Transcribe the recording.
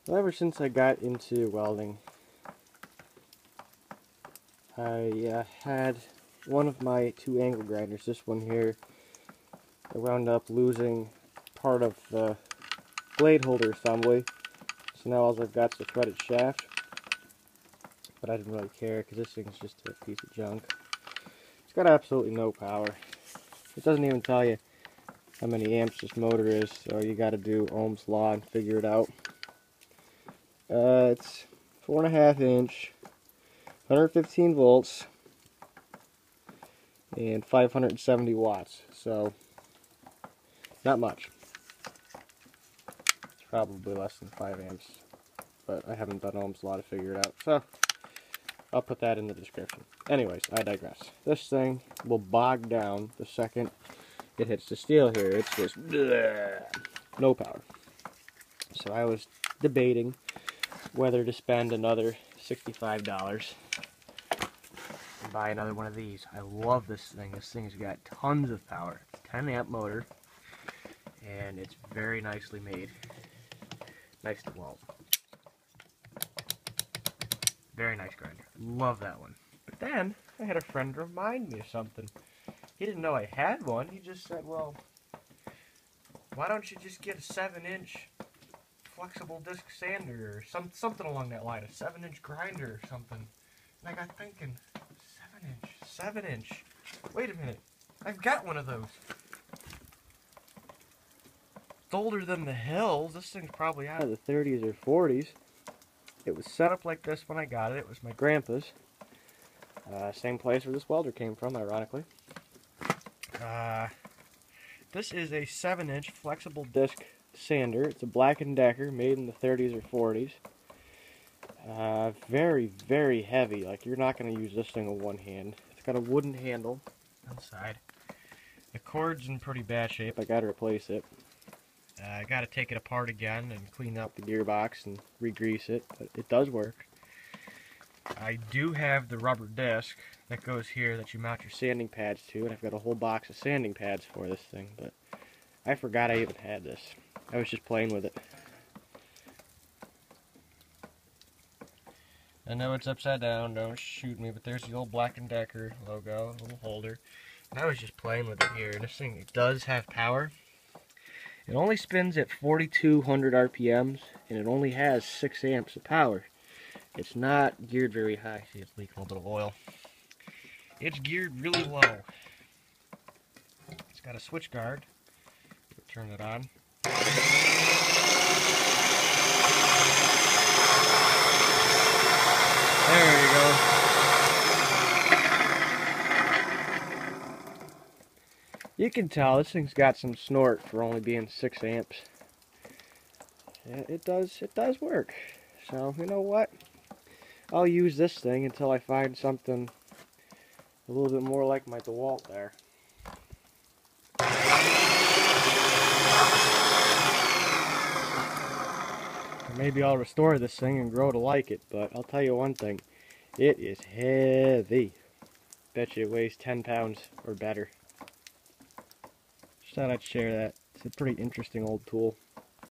Well, ever since I got into welding, I had one of my two angle grinders, this one here. I wound up losing part of the blade holder assembly, so now all I've got is a threaded shaft. But I didn't really care because this thing's just a piece of junk. It's got absolutely no power. It doesn't even tell you how many amps this motor is, so you got to do Ohm's law and figure it out. It's 4.5 inch, 115 volts, and 570 watts, so not much. It's probably less than 5 amps, but I haven't done Ohm's law to figure it out, so I'll put that in the description. Anyways, I digress. This thing will bog down the second it hits the steel here. It's just bleh, no power. So I was debating whether to spend another $65 and buy another one of these. I love this thing. This thing's got tons of power. 10 amp motor, and it's very nicely made. Nice to weld. Very nice grinder. Love that one. But then I had a friend remind me of something. He didn't know I had one. He just said, well, why don't you just get a 7-inch flexible disc sander or something along that line, a 7-inch grinder or something. And I got thinking, 7 inch. Wait a minute, I've got one of those. It's older than the hills. This thing's probably out of the 30s or 40s. It was set up like this when I got it. It was my grandpa's. Same place where this welder came from, ironically. This is a 7-inch flexible disc sander. It's a Black & Decker, made in the 30s or 40s. Very, very heavy. Like, you're not going to use this thing with one hand. It's got a wooden handle inside. The cord's in pretty bad shape. I got to replace it. I got to take it apart again and clean out the gearbox and re-grease it, but it does work. I do have the rubber disc that goes here that you mount your sanding pads to, and I've got a whole box of sanding pads for this thing, but I forgot I even had this. I was just playing with it. I know it's upside down, don't shoot me, but there's the old Black & Decker logo, a little holder. And I was just playing with it here, and this thing, it does have power. It only spins at 4,200 RPMs, and it only has 6 amps of power. It's not geared very high. See, it's leaking a little bit of oil. It's geared really low. It's got a switch guard. Turn it on. There you go. You can tell this thing's got some snort for only being 6 amps. Yeah, it does work. So, you know what? I'll use this thing until I find something a little bit more like my DeWalt there. Maybe I'll restore this thing and grow to like it, but I'll tell you one thing. It is heavy. Bet you it weighs 10 pounds or better. Just thought I'd share that. It's a pretty interesting old tool.